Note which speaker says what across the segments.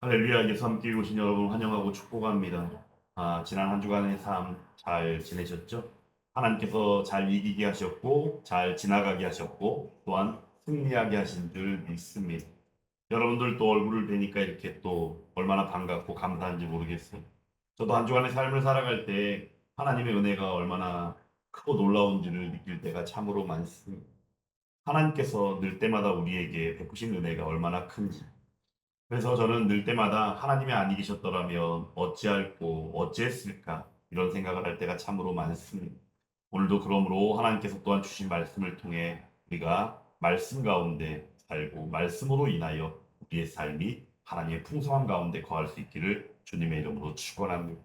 Speaker 1: 할렐루야, 예수 함께 오신 여러분 환영하고 축복합니다. 지난 한 주간의 삶 잘 지내셨죠? 하나님께서 잘 이기게 하셨고, 잘 지나가게 하셨고, 또한 승리하게 하신 줄 믿습니다. 여러분들 또 얼굴을 뵈니까 이렇게 또 얼마나 반갑고 감사한지 모르겠어요. 저도 한 주간의 삶을 살아갈 때 하나님의 은혜가 얼마나 크고 놀라운지를 느낄 때가 참으로 많습니다. 하나님께서 늘 때마다 우리에게 베푸신 은혜가 얼마나 큰지, 그래서 저는 늘 때마다 하나님이 아니 계셨더라면 어찌할꼬 어찌했을까 이런 생각을 할 때가 참으로 많습니다. 오늘도 그러므로 하나님께서 또한 주신 말씀을 통해 우리가 말씀 가운데 살고 말씀으로 인하여 우리의 삶이 하나님의 풍성한 가운데 거할 수 있기를 주님의 이름으로 축원합니다.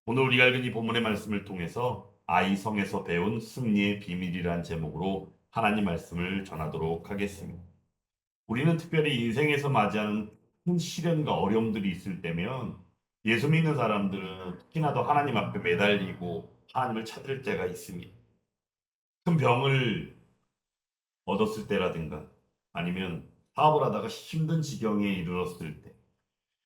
Speaker 1: 오늘 우리가 읽은 이 본문의 말씀을 통해서 아이성에서 배운 승리의 비밀이란 제목으로 하나님 말씀을 전하도록 하겠습니다. 우리는 특별히 인생에서 맞이하는 큰 시련과 어려움들이 있을 때면 예수 믿는 사람들은 특히나 더 하나님 앞에 매달리고 하나님을 찾을 때가 있습니다. 큰 병을 얻었을 때라든가 아니면 사업을 하다가 힘든 지경에 이르렀을 때,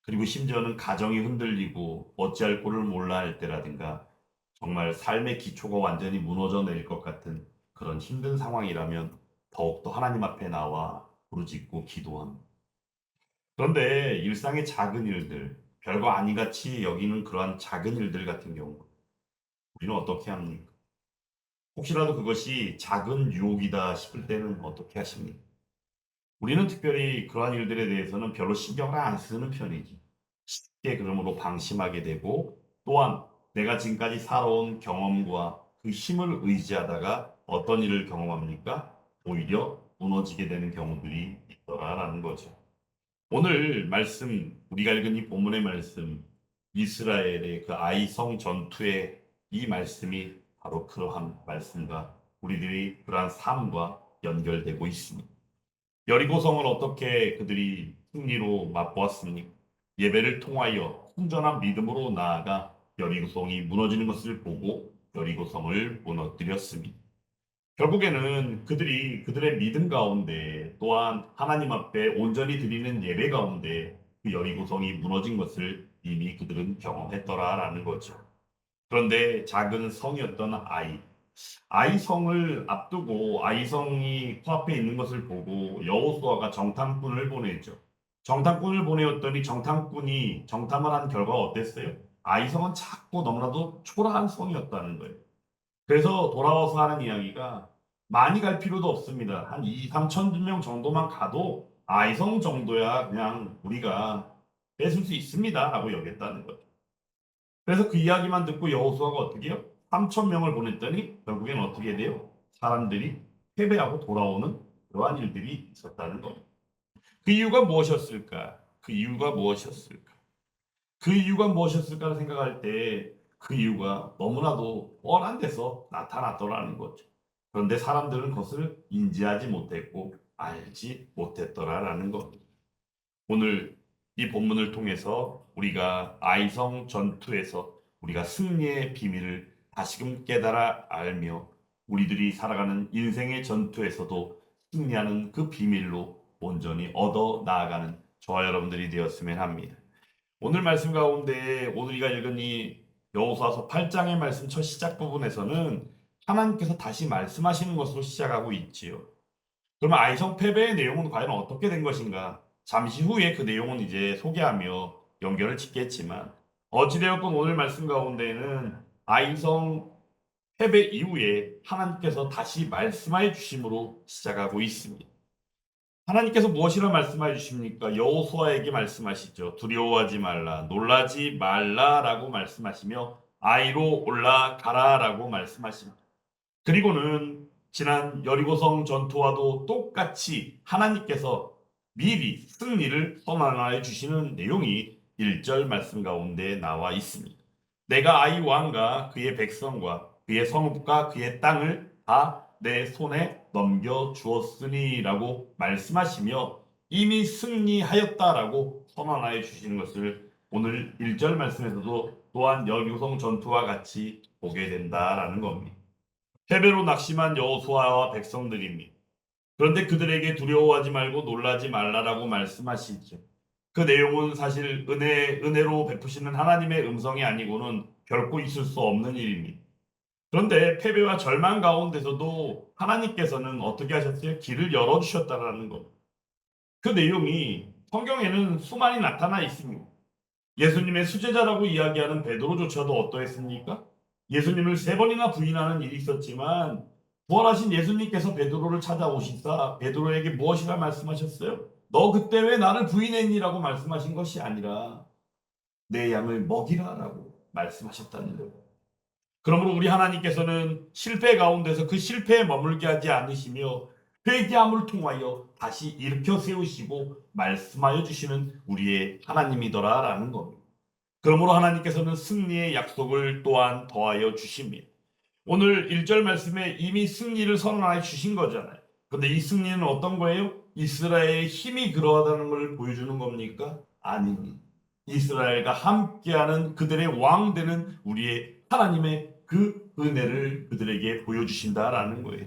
Speaker 1: 그리고 심지어는 가정이 흔들리고 어찌할 꼴을 몰라 할 때라든가, 정말 삶의 기초가 완전히 무너져 내릴 것 같은 그런 힘든 상황이라면 더욱더 하나님 앞에 나와 부르짖고 기도합니다. 그런데 일상의 작은 일들, 별거 아니같이 여기는 그러한 작은 일들 같은 경우 우리는 어떻게 합니까? 혹시라도 그것이 작은 유혹이다 싶을 때는 어떻게 하십니까? 우리는 특별히 그러한 일들에 대해서는 별로 신경을 안 쓰는 편이지. 쉽게 그러므로 방심하게 되고, 또한 내가 지금까지 살아온 경험과 그 힘을 의지하다가 어떤 일을 경험합니까? 오히려 무너지게 되는 경우들이 있더라라는 거죠. 오늘 말씀, 우리가 읽은 이 본문의 말씀, 이스라엘의 그 아이성 전투의 이 말씀이 바로 그러한 말씀과 우리들의 그러한 삶과 연결되고 있습니다. 여리고성을 어떻게 그들이 승리로 맛보았습니까? 예배를 통하여 순전한 믿음으로 나아가 여리고성이 무너지는 것을 보고 여리고성을 무너뜨렸습니다. 결국에는 그들이 그들의 믿음 가운데, 또한 하나님 앞에 온전히 드리는 예배 가운데 그 여리고성이 무너진 것을 이미 그들은 경험했더라라는 거죠. 그런데 작은 성이었던 아이성을 앞두고 아이성이 코앞에 있는 것을 보고 여호수아가 정탐꾼을 보내죠. 정탐꾼을 보내었더니 정탐꾼이 정탐을 한 결과가 어땠어요? 아이성은 작고 너무나도 초라한 성이었다는 거예요. 그래서 돌아와서 하는 이야기가 많이 갈 필요도 없습니다. 한 2, 3천 명 정도만 가도 아이성 정도야 그냥 우리가 뺏을 수 있습니다라고 여겼다는 거죠. 그래서 그 이야기만 듣고 여호수아가 어떻게 해요? 3천 명을 보냈더니 결국엔 어떻게 돼요? 사람들이 패배하고 돌아오는 그러한 일들이 있었다는 겁니다. 그 이유가 무엇이었을까? 그 이유가 무엇이었을까? 그 이유가 무엇이었을까를 생각할 때 그 이유가 너무나도 뻔한 데서 나타났더라는 거죠. 그런데 사람들은 그것을 인지하지 못했고 알지 못했더라라는 겁니다. 오늘 이 본문을 통해서 우리가 아이성 전투에서 우리가 승리의 비밀을 다시금 깨달아 알며 우리들이 살아가는 인생의 전투에서도 승리하는 그 비밀로 온전히 얻어 나아가는 저와 여러분들이 되었으면 합니다. 오늘 말씀 가운데 오늘 우리가 읽은 이 여호수아서 8장의 말씀 첫 시작 부분에서는 하나님께서 다시 말씀하시는 것으로 시작하고 있지요. 그러면 아이성 패배의 내용은 과연 어떻게 된 것인가? 잠시 후에 그 내용은 이제 소개하며 연결을 짓겠지만, 어찌되었건 오늘 말씀 가운데에는 아이성 패배 이후에 하나님께서 다시 말씀하여 주심으로 시작하고 있습니다. 하나님께서 무엇이라 말씀하여 주십니까? 여호수아에게 말씀하시죠. 두려워하지 말라, 놀라지 말라라고 말씀하시며 아이로 올라가라라고 말씀하십니다. 그리고는 지난 여리고성 전투와도 똑같이 하나님께서 미리 승리를 선언하여 주시는 내용이 1절 말씀 가운데 나와 있습니다. 내가 아이 왕과 그의 백성과 그의 성읍과 그의 땅을 다 내 손에 넘겨 주었으니라고 말씀하시며 이미 승리하였다라고 선언하여 주시는 것을 오늘 1절 말씀에서도 또한 여리고성 전투와 같이 보게 된다라는 겁니다. 패배로 낙심한 여호수아와 백성들입니다. 그런데 그들에게 두려워하지 말고 놀라지 말라라고 말씀하시죠. 그 내용은 사실 은혜로 베푸시는 하나님의 음성이 아니고는 결코 있을 수 없는 일입니다. 그런데 패배와 절망 가운데서도 하나님께서는 어떻게 하셨어요? 길을 열어주셨다라는 것. 그 내용이 성경에는 수많이 나타나 있습니다. 예수님의 수제자라고 이야기하는 베드로조차도 어떠했습니까? 예수님을 세 번이나 부인하는 일이 있었지만 부활하신 예수님께서 베드로를 찾아오시사 베드로에게 무엇이라 말씀하셨어요? 너 그때 왜 나를 부인했니라고 말씀하신 것이 아니라 내 양을 먹이라라고 말씀하셨다는 거예요. 그러므로 우리 하나님께서는 실패 가운데서 그 실패에 머물게 하지 않으시며 회개함을 통하여 다시 일으켜 세우시고 말씀하여 주시는 우리의 하나님이더라라는 겁니다. 그러므로 하나님께서는 승리의 약속을 또한 더하여 주십니다. 오늘 1절 말씀에 이미 승리를 선언하여 주신 거잖아요. 근데 이 승리는 어떤 거예요? 이스라엘의 힘이 그러하다는 걸 보여주는 겁니까? 아닙니다. 이스라엘과 함께하는 그들의 왕 되는 우리의 하나님의 그 은혜를 그들에게 보여주신다라는 거예요.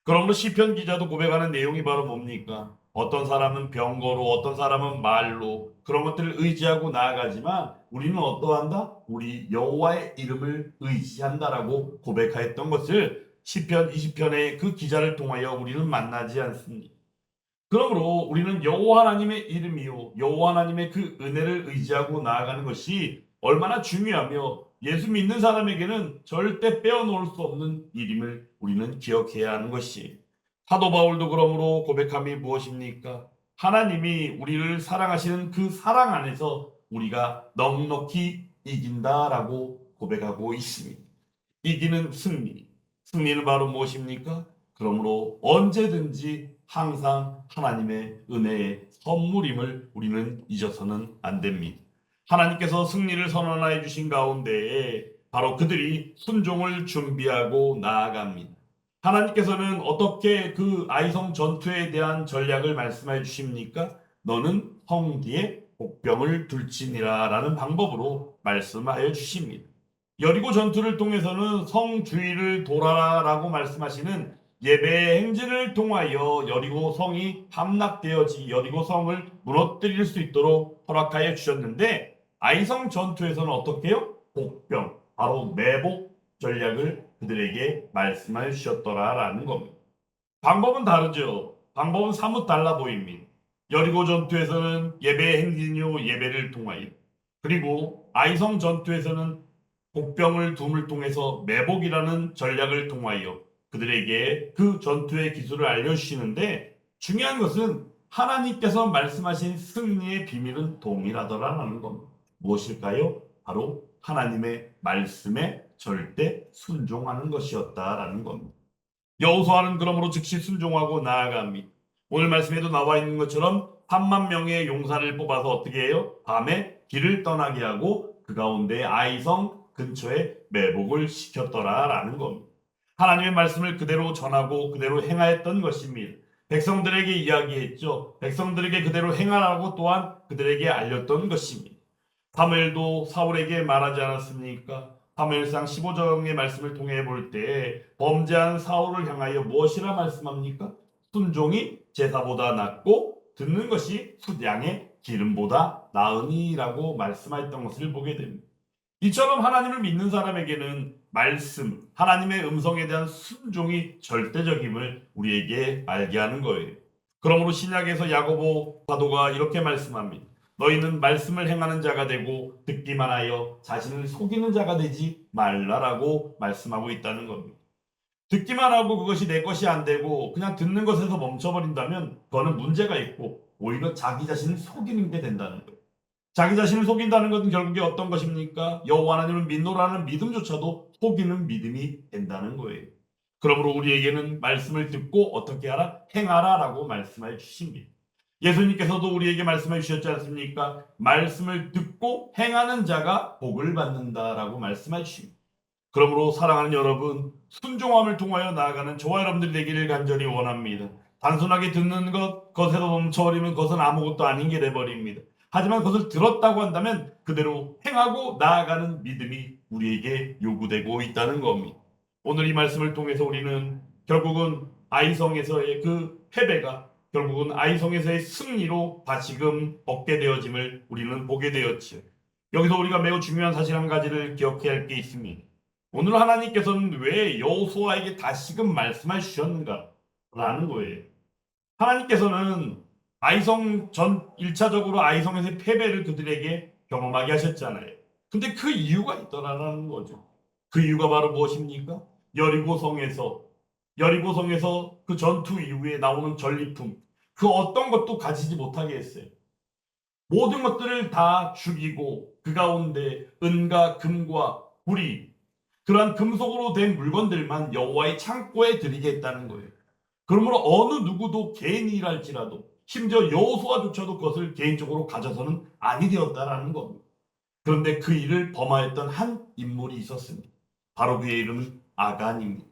Speaker 1: 그러므로 시편 기자도 고백하는 내용이 바로 뭡니까? 어떤 사람은 병거로, 어떤 사람은 말로 그런 것들을 의지하고 나아가지만 우리는 어떠한다? 우리 여호와의 이름을 의지한다라고 고백하였던 것을 시편 20편의 그 기자를 통하여 우리는 만나지 않습니다. 그러므로 우리는 여호와 하나님의 이름이요 여호와 하나님의 그 은혜를 의지하고 나아가는 것이 얼마나 중요하며 예수 믿는 사람에게는 절대 빼어놓을 수 없는 일임을 우리는 기억해야 하는 것이 사도 바울도 그러므로 고백함이 무엇입니까? 하나님이 우리를 사랑하시는 그 사랑 안에서 우리가 넉넉히 이긴다라고 고백하고 있습니다. 이기는 승리. 승리는 바로 무엇입니까? 그러므로 언제든지 항상 하나님의 은혜의 선물임을 우리는 잊어서는 안 됩니다. 하나님께서 승리를 선언하여 주신 가운데에 바로 그들이 순종을 준비하고 나아갑니다. 하나님께서는 어떻게 그 아이성 전투에 대한 전략을 말씀해 주십니까? 너는 성 뒤에 복병을 둘지니라 라는 방법으로 말씀하여 주십니다. 여리고 전투를 통해서는 성 주위를 돌아라라고 말씀하시는 예배 행진을 통하여 여리고 성이 함락되어지 여리고 성을 무너뜨릴 수 있도록 허락하여 주셨는데 아이성 전투에서는 어떻게 해요? 복병, 바로 매복 전략을 그들에게 말씀하여 주셨더라라는 겁니다. 방법은 다르죠. 방법은 사뭇 달라 보입니다. 여리고 전투에서는 예배 행진요 예배를 통하여 그리고 아이성 전투에서는 복병을 둠을 통해서 매복이라는 전략을 통하여 그들에게 그 전투의 기술을 알려주시는데 중요한 것은 하나님께서 말씀하신 승리의 비밀은 동일하더라라는 겁니다. 무엇일까요? 바로 하나님의 말씀에 절대 순종하는 것이었다라는 겁니다. 여호수아는 그러므로 즉시 순종하고 나아갑니다. 오늘 말씀에도 나와 있는 것처럼 3만 명의 용사를 뽑아서 어떻게 해요? 밤에 길을 떠나게 하고 그 가운데 아이성 근처에 매복을 시켰더라라는 겁니다. 하나님의 말씀을 그대로 전하고 그대로 행하였던 것입니다. 백성들에게 이야기했죠. 백성들에게 그대로 행하라고 또한 그들에게 알렸던 것입니다. 사무엘도 사울에게 말하지 않았습니까? 사무엘상 15장의 말씀을 통해 볼 때 범죄한 사울을 향하여 무엇이라 말씀합니까? 순종이 제사보다 낫고 듣는 것이 수양의 기름보다 나으니라고 말씀하였던 것을 보게 됩니다. 이처럼 하나님을 믿는 사람에게는 말씀, 하나님의 음성에 대한 순종이 절대적임을 우리에게 알게 하는 거예요. 그러므로 신약에서 야고보 사도가 이렇게 말씀합니다. 너희는 말씀을 행하는 자가 되고 듣기만 하여 자신을 속이는 자가 되지 말라라고 말씀하고 있다는 겁니다. 듣기만 하고 그것이 내 것이 안 되고 그냥 듣는 것에서 멈춰버린다면 그거는 문제가 있고 오히려 자기 자신을 속이는 게 된다는 거예요. 자기 자신을 속인다는 것은 결국에 어떤 것입니까? 여호와 하나님을 믿노라는 믿음조차도 속이는 믿음이 된다는 거예요. 그러므로 우리에게는 말씀을 듣고 어떻게 하라? 행하라라고 말씀해 주십니다. 예수님께서도 우리에게 말씀해 주셨지 않습니까? 말씀을 듣고 행하는 자가 복을 받는다라고 말씀해 주십니다. 그러므로 사랑하는 여러분, 순종함을 통하여 나아가는 저와 여러분들이 되기를 간절히 원합니다. 단순하게 듣는 것, 그것에서 멈춰버리면 그것은 아무것도 아닌 게 돼버립니다. 하지만 그것을 들었다고 한다면 그대로 행하고 나아가는 믿음이 우리에게 요구되고 있다는 겁니다. 오늘 이 말씀을 통해서 우리는 결국은 아이성에서의 그 패배가 결국은 아이성에서의 승리로 다시금 얻게 되어짐을 우리는 보게 되었지요. 여기서 우리가 매우 중요한 사실 한 가지를 기억해야 할 게 있습니다. 오늘 하나님께서는 왜 여호수아에게 다시금 말씀해 주셨는가? 라는 거예요. 하나님께서는 아이성 전 1차적으로 아이성에서의 패배를 그들에게 경험하게 하셨잖아요. 근데 그 이유가 있더라는 거죠. 그 이유가 바로 무엇입니까? 여리고성에서 그 전투 이후에 나오는 전리품, 그 어떤 것도 가지지 못하게 했어요. 모든 것들을 다 죽이고 그 가운데 은과 금과 구리, 그러한 금속으로 된 물건들만 여호와의 창고에 드리겠다는 거예요. 그러므로 어느 누구도 개인이랄지라도 심지어 여호수아조차도 그것을 개인적으로 가져서는 아니 되었다라는 겁니다. 그런데 그 일을 범하였던 한 인물이 있었습니다. 바로 그의 이름은 아간입니다.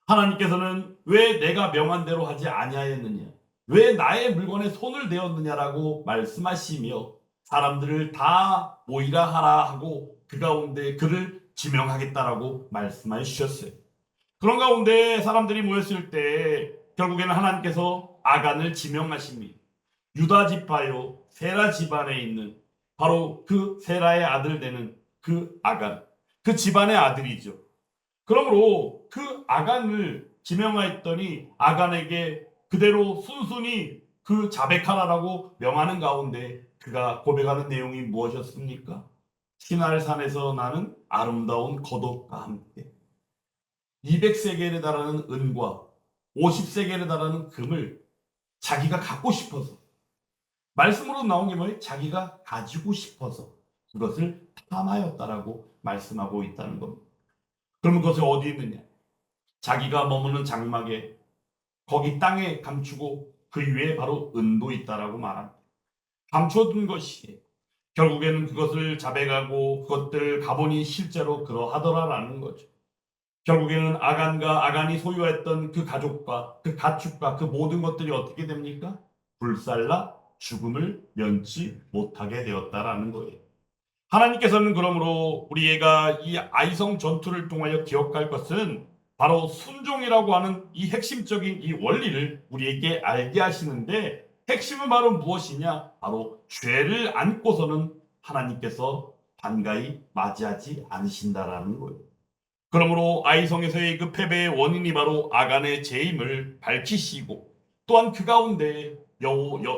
Speaker 1: 하나님께서는 왜 내가 명한 대로 하지 아니하였느냐, 왜 나의 물건에 손을 대었느냐라고 말씀하시며 사람들을 다 모이라 하라 하고 그 가운데 그를 지명하겠다라고 말씀해 주셨어요. 그런 가운데 사람들이 모였을 때 결국에는 하나님께서 아간을 지명하십니다. 유다 지파요 세라 집안에 있는 바로 그 세라의 아들 되는 그 아간, 그 집안의 아들이죠. 그러므로 그 아간을 지명하였더니 아간에게 그대로 순순히 그 자백하라라고 명하는 가운데 그가 고백하는 내용이 무엇이었습니까? 시날산에서 나는 아름다운 겉옷과 함께 200세겔에 달하는 은과 50세겔에 달하는 금을 자기가 갖고 싶어서, 말씀으로 나온 게 뭐예요? 자기가 가지고 싶어서 그것을 탐하였다라고 말씀하고 있다는 겁니다. 그러면 그것이 어디 있느냐? 자기가 머무는 장막에, 거기 땅에 감추고 그 위에 바로 은도 있다라고 말합니다. 감춰둔 것이 결국에는 그것을 자백하고 그것들 가보니 실제로 그러하더라라는 거죠. 결국에는 아간과 아간이 소유했던 그 가족과 그 가축과 그 모든 것들이 어떻게 됩니까? 불살라 죽음을 면치 못하게 되었다라는 거예요. 하나님께서는 그러므로 우리가 이 아이성 전투를 통하여 기억할 것은 바로 순종이라고 하는 이 핵심적인 이 원리를 우리에게 알게 하시는데, 핵심은 바로 무엇이냐? 바로 죄를 안고서는 하나님께서 반가이 맞이하지 않으신다라는 거예요. 그러므로 아이성에서의 그 패배의 원인이 바로 아간의 죄임을 밝히시고, 또한 그 가운데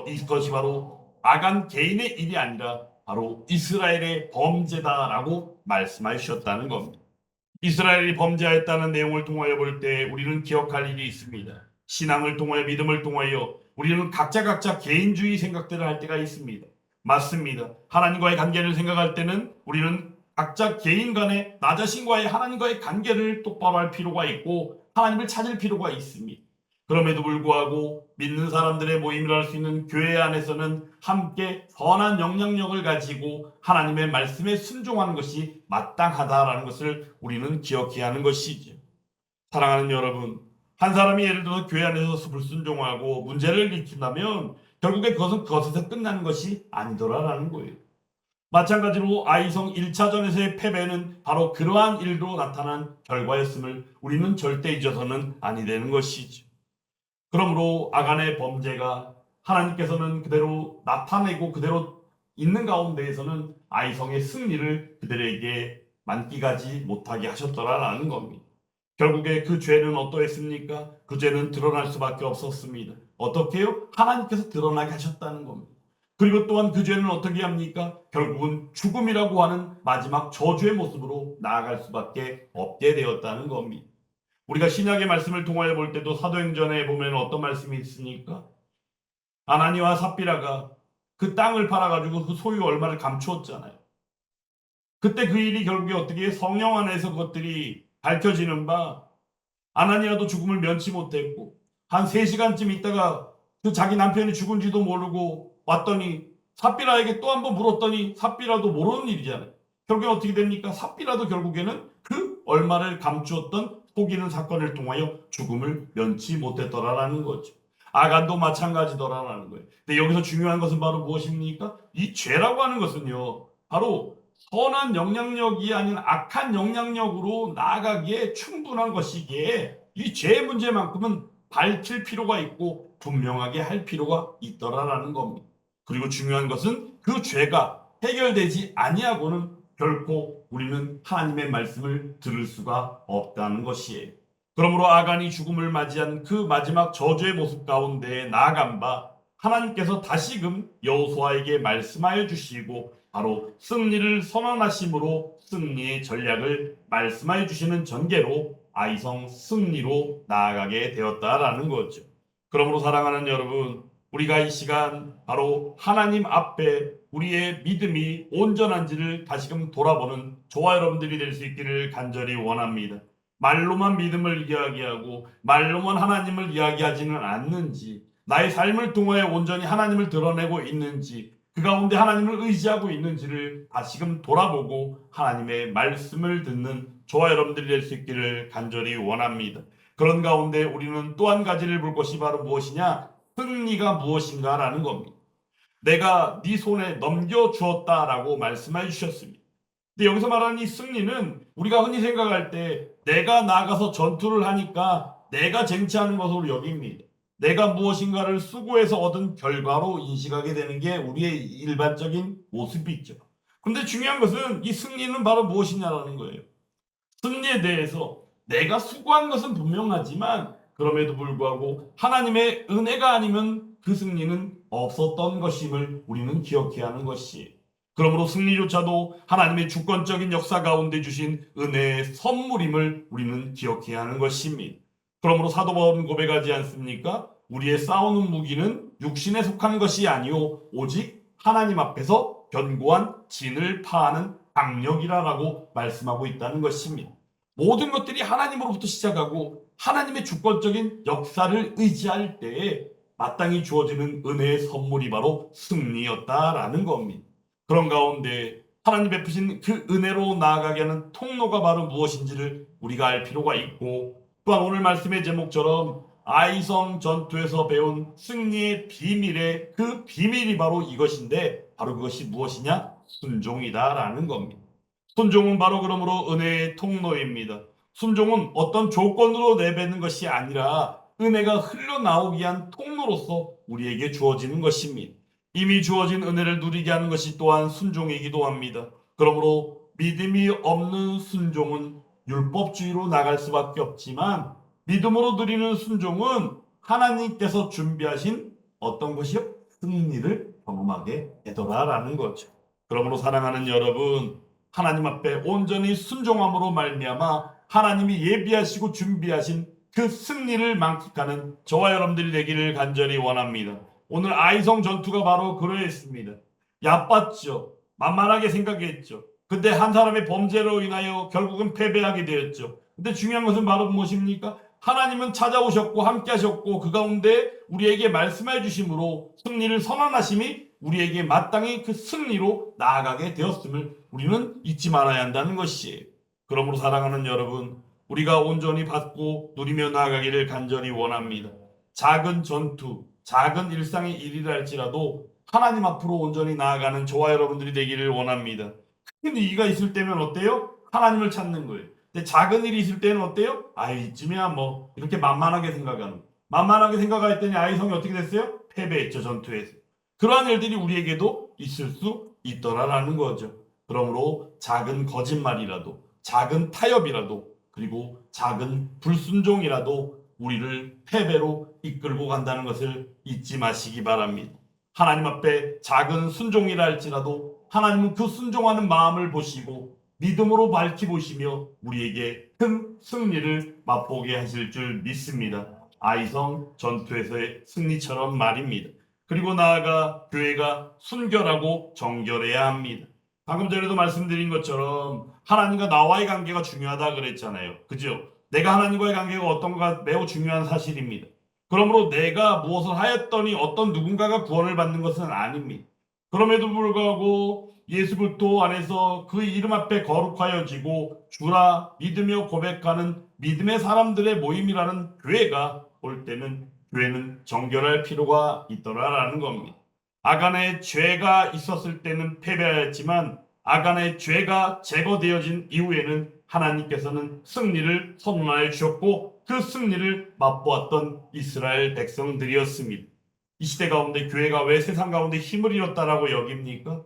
Speaker 1: 이것이 바로 아간 개인의 일이 아니라 바로 이스라엘의 범죄다라고 말씀해 주셨다는 겁니다. 이스라엘이 범죄하였다는 내용을 통하여 볼 때 우리는 기억할 일이 있습니다. 신앙을 통하여, 믿음을 통하여 우리는 각자 개인주의 생각들을 할 때가 있습니다. 맞습니다. 하나님과의 관계를 생각할 때는 우리는 각자 개인 간의, 나 자신과의 하나님과의 관계를 똑바로 할 필요가 있고 하나님을 찾을 필요가 있습니다. 그럼에도 불구하고 믿는 사람들의 모임을 할 수 있는 교회 안에서는 함께 선한 영향력을 가지고 하나님의 말씀에 순종하는 것이 마땅하다라는 것을 우리는 기억해야 하는 것이죠. 사랑하는 여러분, 한 사람이 예를 들어서 교회 안에서 불순종하고 문제를 일으킨다면 결국에 그것은 그것에서 끝나는 것이 아니더라라는 거예요. 마찬가지로 아이성 1차전에서의 패배는 바로 그러한 일로 나타난 결과였음을 우리는 절대 잊어서는 아니 되는 것이죠. 그러므로 아간의 범죄가 하나님께서는 그대로 나타내고 그대로 있는 가운데에서는 아이성의 승리를 그들에게 만끽하지 못하게 하셨더라라는 겁니다. 결국에 그 죄는 어떠했습니까? 그 죄는 드러날 수밖에 없었습니다. 어떻게요? 하나님께서 드러나게 하셨다는 겁니다. 그리고 또한 그 죄는 어떻게 합니까? 결국은 죽음이라고 하는 마지막 저주의 모습으로 나아갈 수밖에 없게 되었다는 겁니다. 우리가 신약의 말씀을 통하여 볼 때도 사도행전에 보면 어떤 말씀이 있습니까? 아나니와 삽비라가 그 땅을 팔아가지고 그 소유 얼마를 감추었잖아요. 그때 그 일이 결국에 어떻게 성령 안에서 그것들이 밝혀지는 바, 아나니아도 죽음을 면치 못했고 한 3시간쯤 있다가 그 자기 남편이 죽은지도 모르고 왔더니 삽비라에게 또 한 번 물었더니 삽비라도 모르는 일이잖아요. 결국에 어떻게 됩니까? 삽비라도 결국에는 그 얼마를 감추었던 속이는 사건을 통하여 죽음을 면치 못했더라라는 거죠. 아간도 마찬가지더라라는 거예요. 근데 여기서 중요한 것은 바로 무엇입니까? 이 죄라고 하는 것은요, 바로 선한 영향력이 아닌 악한 영향력으로 나아가기에 충분한 것이기에 이 죄의 문제만큼은 밝힐 필요가 있고 분명하게 할 필요가 있더라라는 겁니다. 그리고 중요한 것은 그 죄가 해결되지 아니하고는 결코 우리는 하나님의 말씀을 들을 수가 없다는 것이에요. 그러므로 아간이 죽음을 맞이한 그 마지막 저주의 모습 가운데 나아간 바 하나님께서 다시금 여호수아에게 말씀하여 주시고 바로 승리를 선언하심으로 승리의 전략을 말씀하여 주시는 전개로 아이성 승리로 나아가게 되었다라는 거죠. 그러므로 사랑하는 여러분, 우리가 이 시간 바로 하나님 앞에 우리의 믿음이 온전한지를 다시금 돌아보는 저와 여러분들이 될 수 있기를 간절히 원합니다. 말로만 믿음을 이야기하고 말로만 하나님을 이야기하지는 않는지, 나의 삶을 통하여 온전히 하나님을 드러내고 있는지, 그 가운데 하나님을 의지하고 있는지를 다시금 돌아보고 하나님의 말씀을 듣는 저와 여러분들이 될 수 있기를 간절히 원합니다. 그런 가운데 우리는 또 한 가지를 볼 것이 바로 무엇이냐? 승리가 무엇인가라는 겁니다. 내가 네 손에 넘겨주었다라고 말씀해 주셨습니다. 근데 여기서 말하는 이 승리는 우리가 흔히 생각할 때 내가 나가서 전투를 하니까 내가 쟁취하는 것으로 여깁니다. 내가 무엇인가를 수고해서 얻은 결과로 인식하게 되는 게 우리의 일반적인 모습이죠. 근데 중요한 것은 이 승리는 바로 무엇이냐라는 거예요. 승리에 대해서 내가 수고한 것은 분명하지만 그럼에도 불구하고 하나님의 은혜가 아니면 그 승리는 없었던 것임을 우리는 기억해야 하는 것이에요. 그러므로 승리조차도 하나님의 주권적인 역사 가운데 주신 은혜의 선물임을 우리는 기억해야 하는 것입니다. 그러므로 사도 바울은 고백하지 않습니까? 우리의 싸우는 무기는 육신에 속한 것이 아니요 오직 하나님 앞에서 견고한 진을 파하는 강력이라고 말씀하고 있다는 것입니다. 모든 것들이 하나님으로부터 시작하고 하나님의 주권적인 역사를 의지할 때에 마땅히 주어지는 은혜의 선물이 바로 승리였다라는 겁니다. 그런 가운데 하나님 베푸신 그 은혜로 나아가게 하는 통로가 바로 무엇인지를 우리가 알 필요가 있고, 또한 오늘 말씀의 제목처럼 아이성 전투에서 배운 승리의 비밀의 그 비밀이 바로 이것인데, 바로 그것이 무엇이냐? 순종이다라는 겁니다. 순종은 바로 그러므로 은혜의 통로입니다. 순종은 어떤 조건으로 내뱉는 것이 아니라 은혜가 흘러나오기 위한 통로로서 우리에게 주어지는 것입니다. 이미 주어진 은혜를 누리게 하는 것이 또한 순종이기도 합니다. 그러므로 믿음이 없는 순종은 율법주의로 나갈 수밖에 없지만 믿음으로 드리는 순종은 하나님께서 준비하신 어떤 것이요? 승리를 경험하게 되더라라는 거죠. 그러므로 사랑하는 여러분, 하나님 앞에 온전히 순종함으로 말미암아 하나님이 예비하시고 준비하신 그 승리를 만끽하는 저와 여러분들이 되기를 간절히 원합니다. 오늘 아이성 전투가 바로 그러했습니다. 얕봤죠. 만만하게 생각했죠. 근데 한 사람의 범죄로 인하여 결국은 패배하게 되었죠. 근데 중요한 것은 바로 무엇입니까? 하나님은 찾아오셨고 함께 하셨고 그 가운데 우리에게 말씀해 주심으로 승리를 선언하심이 우리에게 마땅히 그 승리로 나아가게 되었음을 우리는 잊지 말아야 한다는 것이에요. 그러므로 사랑하는 여러분, 우리가 온전히 받고 누리며 나아가기를 간절히 원합니다. 작은 전투, 작은 일상의 일이라 할지라도 하나님 앞으로 온전히 나아가는 저와 여러분들이 되기를 원합니다. 큰 위기가 있을 때면 어때요? 하나님을 찾는 거예요. 근데 작은 일이 있을 때는 어때요? 이쯤이야 뭐 이렇게 만만하게 생각하는. 만만하게 생각했더니 아이성이 어떻게 됐어요? 패배했죠, 전투에서. 그러한 일들이 우리에게도 있을 수 있더라라는 거죠. 그러므로 작은 거짓말이라도, 작은 타협이라도, 그리고 작은 불순종이라도 우리를 패배로 이끌고 간다는 것을 잊지 마시기 바랍니다. 하나님 앞에 작은 순종이라 할지라도 하나님은 그 순종하는 마음을 보시고 믿음으로 밝히보시며 우리에게 큰 승리를 맛보게 하실 줄 믿습니다. 아이성 전투에서의 승리처럼 말입니다. 그리고 나아가 교회가 순결하고 정결해야 합니다. 방금 전에도 말씀드린 것처럼 하나님과 나와의 관계가 중요하다 그랬잖아요. 그죠? 내가 하나님과의 관계가 어떤가 매우 중요한 사실입니다. 그러므로 내가 무엇을 하였더니 어떤 누군가가 구원을 받는 것은 아닙니다. 그럼에도 불구하고 예수 그리스도 안에서 그 이름 앞에 거룩하여지고 주라 믿으며 고백하는 믿음의 사람들의 모임이라는 교회가 올 때는 교회는 정결할 필요가 있더라라는 겁니다. 아간의 죄가 있었을 때는 패배하였지만 아간의 죄가 제거되어진 이후에는 하나님께서는 승리를 선언하여 주셨고 그 승리를 맛보았던 이스라엘 백성들이었습니다. 이 시대 가운데 교회가 왜 세상 가운데 힘을 잃었다라고 여깁니까?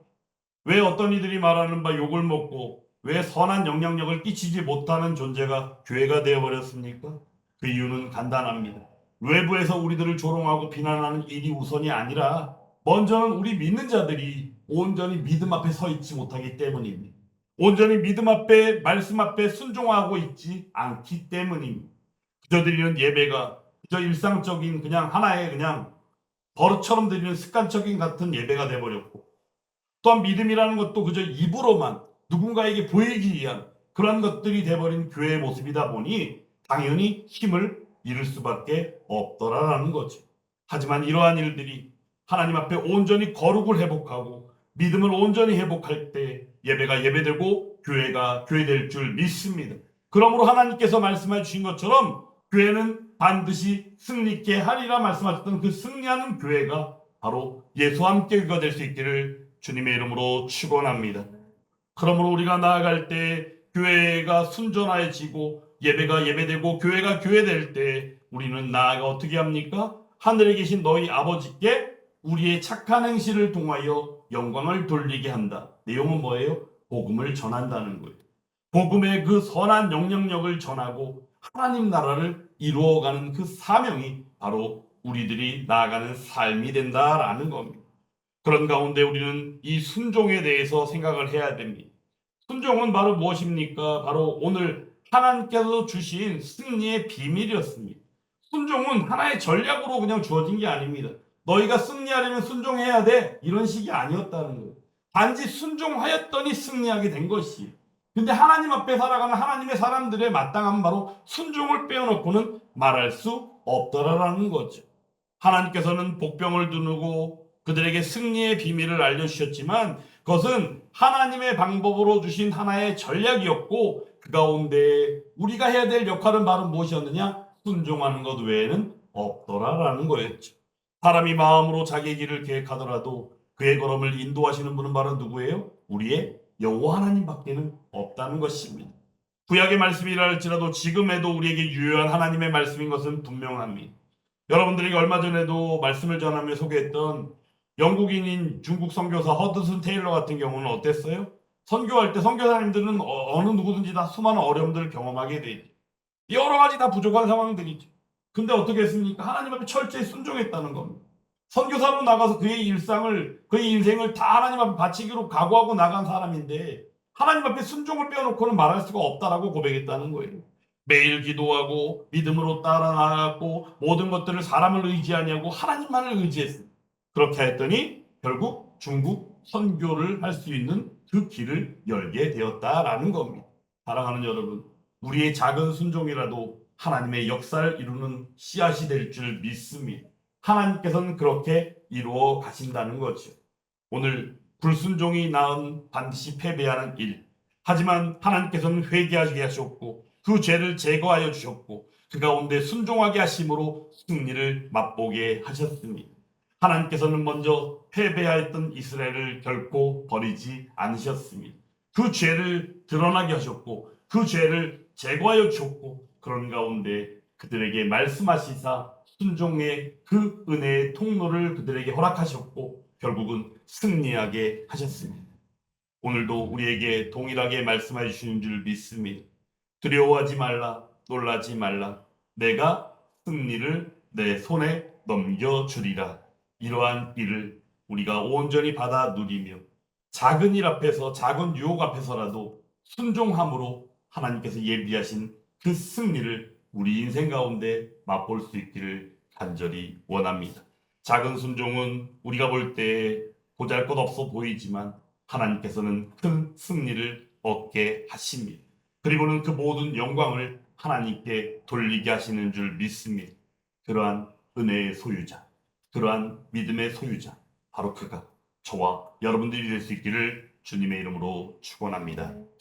Speaker 1: 왜 어떤 이들이 말하는 바 욕을 먹고 왜 선한 영향력을 끼치지 못하는 존재가 교회가 되어버렸습니까? 그 이유는 간단합니다. 외부에서 우리들을 조롱하고 비난하는 일이 우선이 아니라 먼저는 우리 믿는 자들이 온전히 믿음 앞에 서 있지 못하기 때문입니다. 온전히 믿음 앞에 말씀 앞에 순종하고 있지 않기 때문입니다. 그저 드리는 예배가 그저 일상적인 그냥 하나의 그냥 버릇처럼 드리는 습관적인 같은 예배가 돼버렸고 또한 믿음이라는 것도 그저 입으로만 누군가에게 보이기 위한 그런 것들이 돼버린 교회의 모습이다 보니 당연히 힘을 잃을 수밖에 없더라라는 거죠. 하지만 이러한 일들이 하나님 앞에 온전히 거룩을 회복하고 믿음을 온전히 회복할 때 예배가 예배되고 교회가 교회될 줄 믿습니다. 그러므로 하나님께서 말씀해 주신 것처럼 교회는 반드시 승리케 하리라 말씀하셨던 그 승리하는 교회가 바로 예수와 함께 교회가 될 수 있기를 주님의 이름으로 축원합니다. 그러므로 우리가 나아갈 때 교회가 순전해지고 예배가 예배되고 교회가 교회될 때 우리는 나아가 어떻게 합니까? 하늘에 계신 너희 아버지께 우리의 착한 행실을 통하여 영광을 돌리게 한다. 내용은 뭐예요? 복음을 전한다는 거예요. 복음의 그 선한 영향력을 전하고 하나님 나라를 이루어가는 그 사명이 바로 우리들이 나아가는 삶이 된다라는 겁니다. 그런 가운데 우리는 이 순종에 대해서 생각을 해야 됩니다. 순종은 바로 무엇입니까? 바로 오늘 하나님께서 주신 승리의 비밀이었습니다. 순종은 하나의 전략으로 그냥 주어진 게 아닙니다. 너희가 승리하려면 순종해야 돼. 이런 식이 아니었다는 거예요. 단지 순종하였더니 승리하게 된 것이에요. 근데 하나님 앞에 살아가는 하나님의 사람들의 마땅함은 바로 순종을 빼어놓고는 말할 수 없더라라는 거죠. 하나님께서는 복병을 두르고 그들에게 승리의 비밀을 알려주셨지만 그것은 하나님의 방법으로 주신 하나의 전략이었고 그 가운데 우리가 해야 될 역할은 바로 무엇이었느냐? 순종하는 것 외에는 없더라라는 거였죠. 사람이 마음으로 자기의 길을 계획하더라도 그의 걸음을 인도하시는 분은 바로 누구예요? 우리의 여호와 하나님밖에는 없다는 것입니다. 구약의 말씀이라 할지라도 지금에도 우리에게 유효한 하나님의 말씀인 것은 분명합니다. 여러분들에게 얼마 전에도 말씀을 전하며 소개했던 영국인인 중국 선교사 허드슨 테일러 같은 경우는 어땠어요? 선교할 때 선교사님들은 어느 누구든지 다 수많은 어려움들을 경험하게 되죠. 여러 가지 다 부족한 상황들이죠. 근데 어떻게 했습니까? 하나님 앞에 철저히 순종했다는 겁니다. 선교사로 나가서 그의 일상을, 그의 인생을 다 하나님 앞에 바치기로 각오하고 나간 사람인데 하나님 앞에 순종을 빼놓고는 말할 수가 없다라고 고백했다는 거예요. 매일 기도하고 믿음으로 따라 나갔고 모든 것들을 사람을 의지하지 않고 하나님만을 의지했습니다. 그렇게 했더니 결국 중국 선교를 할 수 있는 그 길을 열게 되었다라는 겁니다. 사랑하는 여러분, 우리의 작은 순종이라도 하나님의 역사를 이루는 씨앗이 될 줄 믿습니다. 하나님께서는 그렇게 이루어 가신다는 거죠. 오늘 불순종이 낳은 반드시 패배하는 일. 하지만 하나님께서는 회개하게 하셨고 그 죄를 제거하여 주셨고 그 가운데 순종하게 하심으로 승리를 맛보게 하셨습니다. 하나님께서는 먼저 패배하였던 이스라엘을 결코 버리지 않으셨습니다. 그 죄를 드러나게 하셨고 그 죄를 제거하여 주셨고 그런 가운데 그들에게 말씀하시사 순종의 그 은혜의 통로를 그들에게 허락하셨고 결국은 승리하게 하셨습니다. 오늘도 우리에게 동일하게 말씀해 주시는 줄 믿습니다. 두려워하지 말라, 놀라지 말라. 내가 승리를 내 손에 넘겨주리라. 이러한 일을 우리가 온전히 받아 누리며 작은 일 앞에서 작은 유혹 앞에서라도 순종함으로 하나님께서 예비하신 그 승리를 우리 인생 가운데 맛볼 수 있기를 간절히 원합니다. 작은 순종은 우리가 볼 때 보잘것없어 보이지만 하나님께서는 큰 승리를 얻게 하십니다. 그리고는 그 모든 영광을 하나님께 돌리게 하시는 줄 믿습니다. 그러한 은혜의 소유자, 그러한 믿음의 소유자, 바로 그가 저와 여러분들이 될 수 있기를 주님의 이름으로 축원합니다.